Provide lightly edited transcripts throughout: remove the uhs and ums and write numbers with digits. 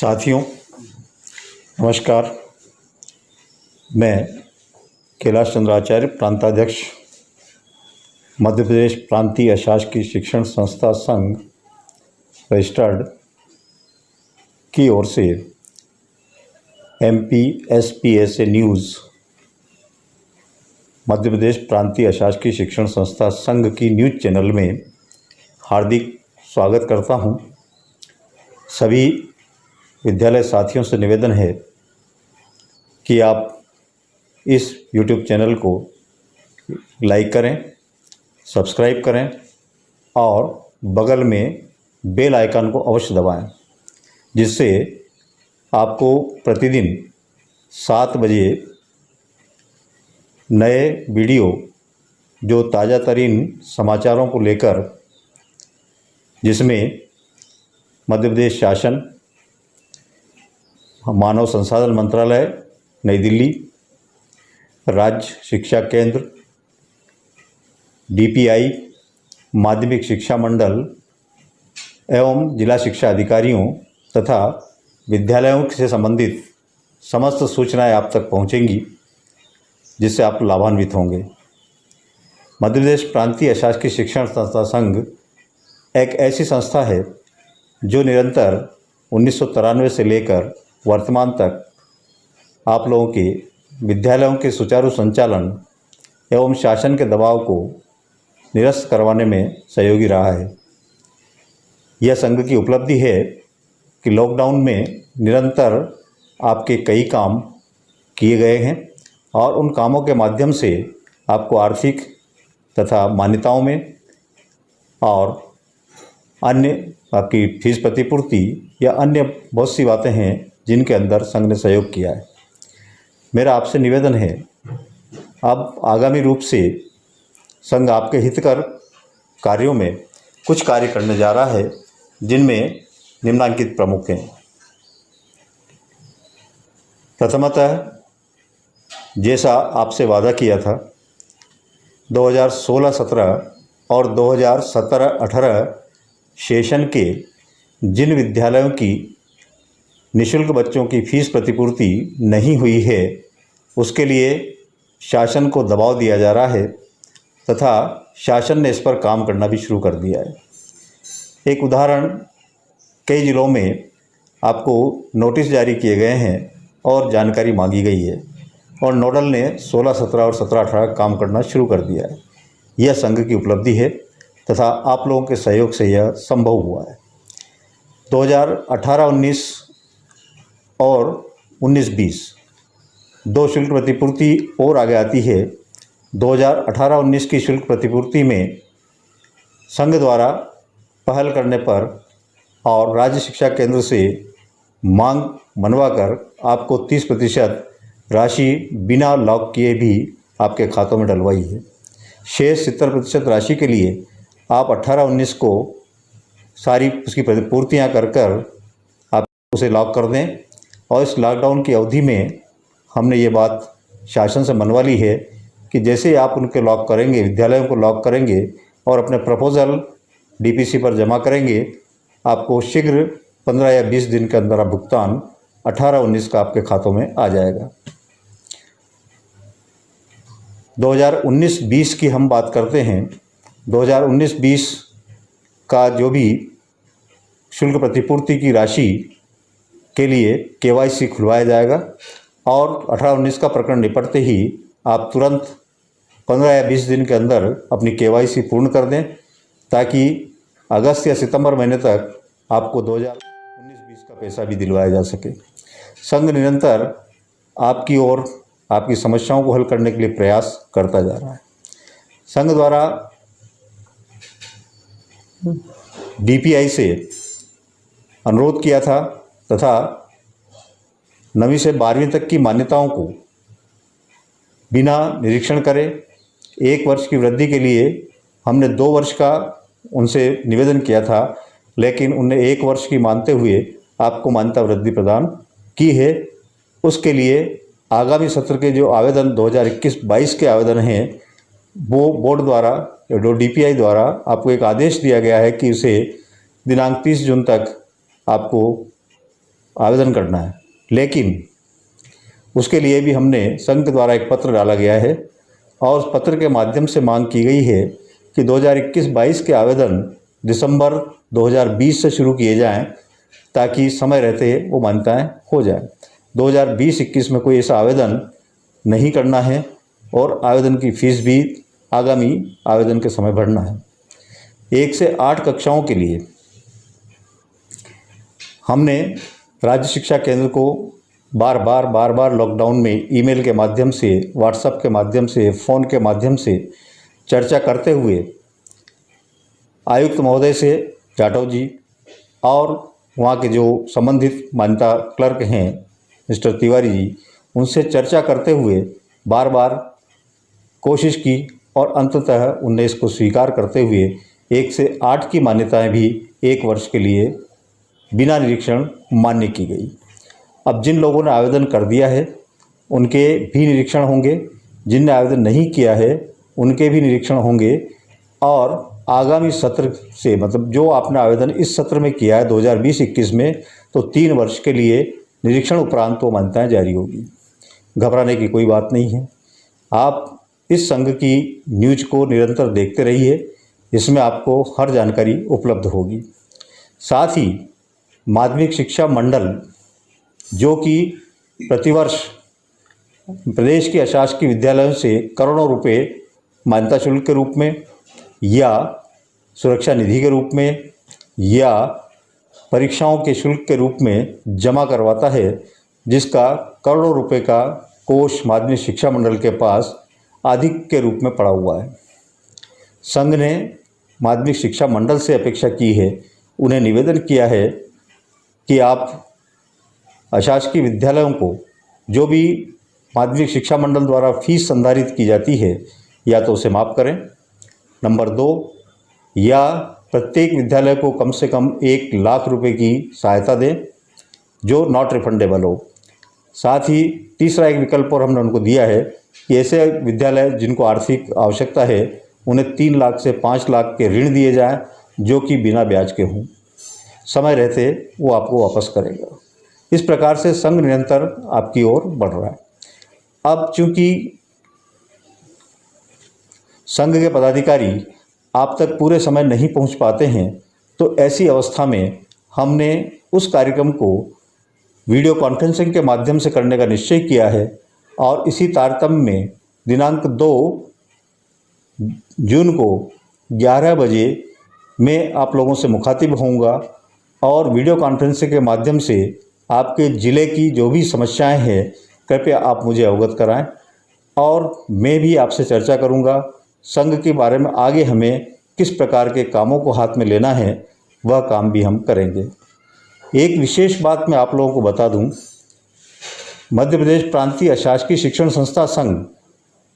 साथियों नमस्कार। मैं कैलाश चंद्र आचार्य, प्रांताध्यक्ष, मध्य प्रदेश प्रांतीय अशासकीय शिक्षण संस्था संघ रजिस्टर्ड की ओर से MPSPSA न्यूज़ मध्य प्रदेश प्रांतीय अशासकीय शिक्षण संस्था संघ की न्यूज़ चैनल में हार्दिक स्वागत करता हूं। सभी विद्यालय साथियों से निवेदन है कि आप इस YouTube चैनल को लाइक करें, सब्सक्राइब करें और बगल में बेल आइकन को अवश्य दबाएं, जिससे आपको प्रतिदिन 7 बजे नए वीडियो जो ताज़ा तरीन समाचारों को लेकर, जिसमें मध्य प्रदेश शासन, मानव संसाधन मंत्रालय नई दिल्ली, राज्य शिक्षा केंद्र, DPI, माध्यमिक शिक्षा मंडल एवं जिला शिक्षा अधिकारियों तथा विद्यालयों से संबंधित समस्त सूचनाएं आप तक पहुंचेंगी, जिससे आप लाभान्वित होंगे। मध्य प्रदेश प्रांतीय अशासकीय शिक्षण संस्था संघ एक ऐसी संस्था है जो निरंतर 1993 से लेकर वर्तमान तक आप लोगों के विद्यालयों के सुचारू संचालन एवं शासन के दबाव को निरस्त करवाने में सहयोगी रहा है। यह संघ की उपलब्धि है कि लॉकडाउन में निरंतर आपके कई काम किए गए हैं और उन कामों के माध्यम से आपको आर्थिक तथा मान्यताओं में और अन्य आपकी फीस प्रतिपूर्ति या अन्य बहुत सी बातें हैं जिनके अंदर संघ ने सहयोग किया है। मेरा आपसे निवेदन है, अब आगामी रूप से संघ आपके हितकर कार्यों में कुछ कार्य करने जा रहा है, जिनमें निम्नलिखित प्रमुख हैं। प्रथमतः, जैसा आपसे वादा किया था, 2016-17 और 2017-18 सेशन के जिन विद्यालयों की निःशुल्क बच्चों की फीस प्रतिपूर्ति नहीं हुई है, उसके लिए शासन को दबाव दिया जा रहा है तथा शासन ने इस पर काम करना भी शुरू कर दिया है। एक उदाहरण, कई ज़िलों में आपको नोटिस जारी किए गए हैं और जानकारी मांगी गई है और नोडल ने 16-17 और 17-18 काम करना शुरू कर दिया है। यह संघ की उपलब्धि है तथा आप लोगों के सहयोग से यह संभव हुआ है। 2018-19 और 19-20 दो शुल्क प्रतिपूर्ति और आगे आती है। 2018-19 की शुल्क प्रतिपूर्ति में संघ द्वारा पहल करने पर और राज्य शिक्षा केंद्र से मांग मनवाकर आपको 30% राशि बिना लॉक किए भी आपके खातों में डलवाई है। शेष 70% राशि के लिए आप 18-19 को सारी उसकी प्रतिपूर्तियाँ कर आप उसे लॉक कर दें। और इस लॉकडाउन की अवधि में हमने ये बात शासन से मनवा ली है कि जैसे ही आप उनके लॉक करेंगे, विद्यालयों को लॉक करेंगे और अपने प्रपोजल DPC पर जमा करेंगे, आपको शीघ्र 15 या 20 दिन के अंदर भुगतान 18-19 का आपके खातों में आ जाएगा। 2019-20 की हम बात करते हैं। 2019-20 का जो भी शुल्क प्रतिपूर्ति की राशि के लिए KYC खुलवाया जाएगा और 18-19 का प्रकरण निपटते ही आप तुरंत 15 या 20 दिन के अंदर अपनी KYC पूर्ण कर दें, ताकि अगस्त या सितंबर महीने तक आपको 2019-20 का पैसा भी दिलवाया जा सके। संघ निरंतर आपकी ओर आपकी समस्याओं को हल करने के लिए प्रयास करता जा रहा है। संघ द्वारा DPI से अनुरोध किया था तथा 9वीं से 12वीं तक की मान्यताओं को बिना निरीक्षण करे 1 वर्ष की वृद्धि के लिए हमने 2 वर्ष का उनसे निवेदन किया था, लेकिन उनने 1 वर्ष की मानते हुए आपको मान्यता वृद्धि प्रदान की है। उसके लिए आगामी सत्र के जो आवेदन 2021-22 के आवेदन हैं, वो बोर्ड द्वारा, जो DPI द्वारा आपको एक आदेश दिया गया है कि उसे दिनांक 30 जून तक आपको आवेदन करना है, लेकिन उसके लिए भी हमने संघ के द्वारा एक पत्र डाला गया है और उस पत्र के माध्यम से मांग की गई है कि 2021-22 के आवेदन दिसंबर 2020 से शुरू किए जाएं ताकि समय रहते वो मान्यताएं हो जाएं। 2020-21 में कोई ऐसा आवेदन नहीं करना है और आवेदन की फ़ीस भी आगामी आवेदन के समय भरना है। 1 से 8 कक्षाओं के लिए हमने राज्य शिक्षा केंद्र को बार बार लॉकडाउन में ईमेल के माध्यम से, व्हाट्सएप के माध्यम से, फ़ोन के माध्यम से चर्चा करते हुए आयुक्त महोदय से, जाटव जी और वहाँ के जो संबंधित मान्यता क्लर्क हैं मिस्टर तिवारी जी, उनसे चर्चा करते हुए बार बार कोशिश की और अंततः उनने इसको स्वीकार करते हुए 1 से 8 की मान्यताएं भी 1 वर्ष के लिए बिना निरीक्षण मान्य की गई। अब जिन लोगों ने आवेदन कर दिया है उनके भी निरीक्षण होंगे, जिनने आवेदन नहीं किया है उनके भी निरीक्षण होंगे और आगामी सत्र से, मतलब जो आपने आवेदन इस सत्र में किया है 2020-21 में, तो 3 वर्ष के लिए निरीक्षण उपरांत वो मान्यताएं जारी होगी। घबराने की कोई बात नहीं है। आप इस संघ की न्यूज को निरंतर देखते रहिए, इसमें आपको हर जानकारी उपलब्ध होगी। साथ ही माध्यमिक शिक्षा मंडल जो कि प्रतिवर्ष प्रदेश के अशासकीय विद्यालयों से करोड़ों रुपए मान्यता शुल्क के रूप में या सुरक्षा निधि के रूप में या परीक्षाओं के शुल्क के रूप में जमा करवाता है, जिसका करोड़ों रुपए का कोष माध्यमिक शिक्षा मंडल के पास अधिक के रूप में पड़ा हुआ है। संघ ने माध्यमिक शिक्षा मंडल से अपेक्षा की है, उन्हें निवेदन किया है कि आप अशासकीय विद्यालयों को जो भी माध्यमिक शिक्षा मंडल द्वारा फीस संधारित की जाती है या तो उसे माफ़ करें। नंबर 2, या प्रत्येक विद्यालय को कम से कम 1 लाख रुपए की सहायता दें जो नॉट रिफंडेबल हो। साथ ही तीसरा एक विकल्प और हमने उनको दिया है कि ऐसे विद्यालय जिनको आर्थिक आवश्यकता है उन्हें 3 लाख से 5 लाख के ऋण दिए जाएं जो कि बिना ब्याज के हों। समय रहते वो आपको वापस करेगा। इस प्रकार से संघ निरंतर आपकी ओर बढ़ रहा है। अब चूंकि संघ के पदाधिकारी आप तक पूरे समय नहीं पहुंच पाते हैं, तो ऐसी अवस्था में हमने उस कार्यक्रम को वीडियो कॉन्फ्रेंसिंग के माध्यम से करने का निश्चय किया है और इसी तारतम्य में दिनांक 2 जून को 11 बजे मैं आप लोगों से मुखातिब होऊंगा और वीडियो कॉन्फ्रेंसिंग के माध्यम से आपके ज़िले की जो भी समस्याएं हैं कृपया आप मुझे अवगत कराएं और मैं भी आपसे चर्चा करूंगा। संघ के बारे में आगे हमें किस प्रकार के कामों को हाथ में लेना है वह काम भी हम करेंगे। एक विशेष बात मैं आप लोगों को बता दूं, मध्य प्रदेश प्रांतीय अशासकीय शिक्षण संस्था संघ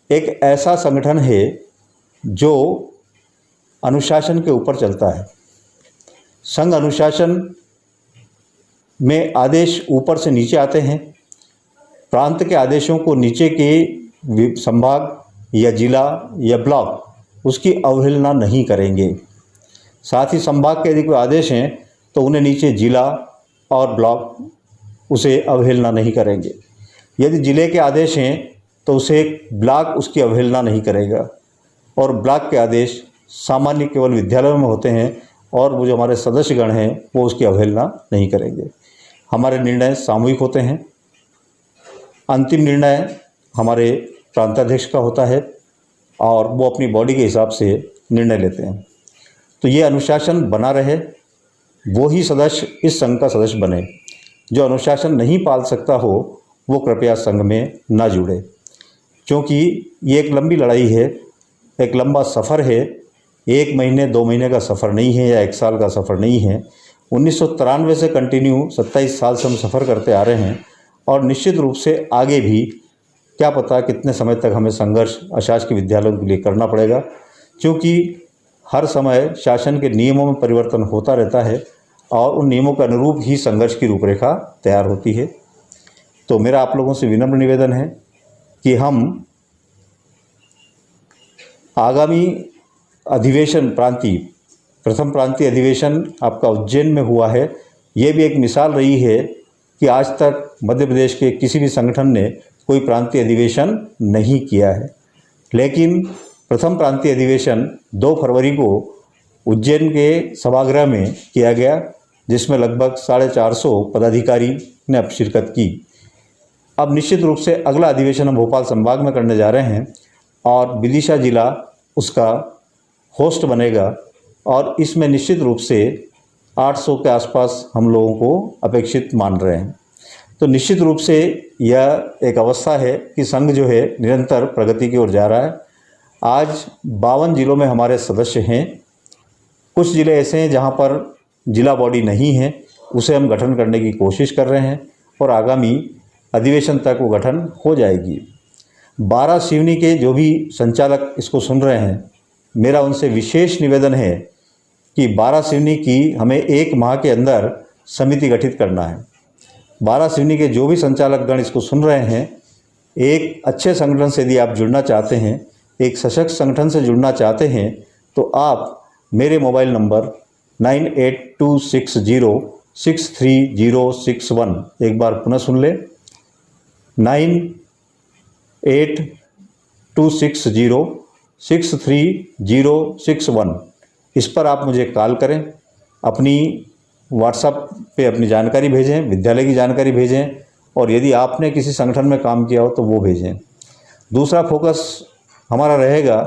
एक ऐसा संगठन है जो अनुशासन के ऊपर चलता है। संघ अनुशासन में आदेश ऊपर से नीचे आते हैं। प्रांत के आदेशों को नीचे के संभाग या जिला या ब्लॉक उसकी अवहेलना नहीं करेंगे। साथ ही संभाग के यदि कोई आदेश हैं तो उन्हें नीचे जिला और ब्लॉक उसे अवहेलना नहीं करेंगे। यदि जिले के आदेश हैं तो उसे ब्लॉक उसकी अवहेलना नहीं करेगा और ब्लॉक के आदेश सामान्य केवल विद्यालयों में होते हैं और वो जो हमारे सदस्यगण हैं वो उसकी अवहेलना नहीं करेंगे। हमारे निर्णय सामूहिक होते हैं। अंतिम निर्णय हमारे प्रांताध्यक्ष का होता है और वो अपनी बॉडी के हिसाब से निर्णय लेते हैं। तो ये अनुशासन बना रहे, वो ही सदस्य इस संघ का सदस्य बने। जो अनुशासन नहीं पाल सकता हो वो कृपया संघ में ना जुड़े, क्योंकि ये एक लंबी लड़ाई है, एक लंबा सफ़र है। 1 महीने 2 महीने का सफ़र नहीं है या 1 साल का सफ़र नहीं है। 1993 से कंटिन्यू 27 साल से हम सफ़र करते आ रहे हैं और निश्चित रूप से आगे भी क्या पता कितने समय तक हमें संघर्ष अशासकीय विद्यालयों के लिए करना पड़ेगा, क्योंकि हर समय शासन के नियमों में परिवर्तन होता रहता है और उन नियमों के अनुरूप ही संघर्ष की रूपरेखा तैयार होती है। तो मेरा आप लोगों से विनम्र निवेदन है कि हम आगामी अधिवेशन प्रथम प्रांतीय अधिवेशन आपका उज्जैन में हुआ है। ये भी एक मिसाल रही है कि कि आज तक मध्य प्रदेश के किसी भी संगठन ने कोई प्रांतीय अधिवेशन नहीं किया है, लेकिन प्रथम प्रांतीय अधिवेशन 2 फरवरी को उज्जैन के सभागृह में किया गया, जिसमें लगभग 450 पदाधिकारी ने अब शिरकत की। अब निश्चित रूप से अगला अधिवेशन हम भोपाल संभाग में करने जा रहे हैं और विदिशा जिला उसका होस्ट बनेगा और इसमें निश्चित रूप से 800 के आसपास हम लोगों को अपेक्षित मान रहे हैं। तो निश्चित रूप से यह एक अवस्था है कि संघ जो है निरंतर प्रगति की ओर जा रहा है। आज 52 जिलों में हमारे सदस्य हैं। कुछ ज़िले ऐसे हैं जहां पर जिला बॉडी नहीं है, उसे हम गठन करने की कोशिश कर रहे हैं और आगामी अधिवेशन तक वो गठन हो जाएगी। 12 सिवनी के जो भी संचालक इसको सुन रहे हैं, मेरा उनसे विशेष निवेदन है कि 12 सिवनी की हमें 1 माह के अंदर समिति गठित करना है। 12 सिवनी के जो भी संचालकगण इसको सुन रहे हैं, एक अच्छे संगठन से यदि आप जुड़ना चाहते हैं, एक सशक्त संगठन से जुड़ना चाहते हैं, तो आप मेरे मोबाइल नंबर 9826063061 एक बार पुनः सुन लें, 9826063061। इस पर आप मुझे कॉल करें, अपनी व्हाट्सएप पे अपनी जानकारी भेजें, विद्यालय की जानकारी भेजें और यदि आपने किसी संगठन में काम किया हो तो वो भेजें। दूसरा फोकस हमारा रहेगा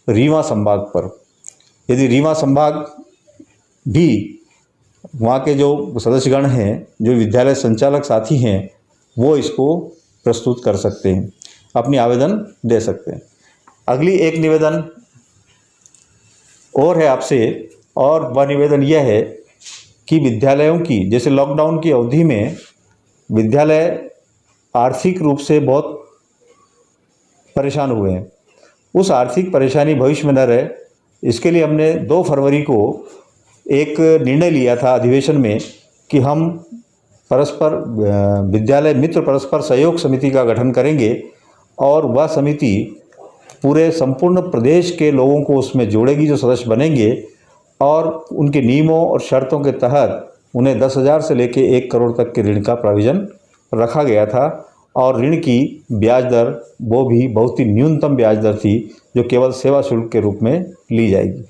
रीवा संभाग पर। यदि रीवा संभाग भी वहाँ के जो सदस्यगण हैं, जो विद्यालय संचालक साथी हैं, वो इसको प्रस्तुत कर सकते हैं, अपनी आवेदन दे सकते हैं। अगली एक निवेदन और है आपसे, और वह निवेदन यह है कि विद्यालयों की, जैसे लॉकडाउन की अवधि में विद्यालय आर्थिक रूप से बहुत परेशान हुए हैं, उस आर्थिक परेशानी भविष्य में न रहे, इसके लिए हमने 2 फरवरी को एक निर्णय लिया था अधिवेशन में कि हम परस्पर विद्यालय मित्र परस्पर सहयोग समिति का गठन करेंगे और वह समिति पूरे संपूर्ण प्रदेश के लोगों को उसमें जोड़ेगी जो सदस्य बनेंगे, और उनके नियमों और शर्तों के तहत उन्हें 10,000 से लेकर 1 करोड़ तक के ऋण का प्रोविज़न रखा गया था और ऋण की ब्याज दर वो भी बहुत ही न्यूनतम ब्याज दर थी, जो केवल सेवा शुल्क के रूप में ली जाएगी।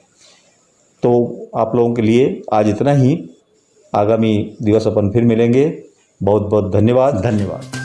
तो आप लोगों के लिए आज इतना ही। आगामी दिवस अपन फिर मिलेंगे। बहुत बहुत धन्यवाद।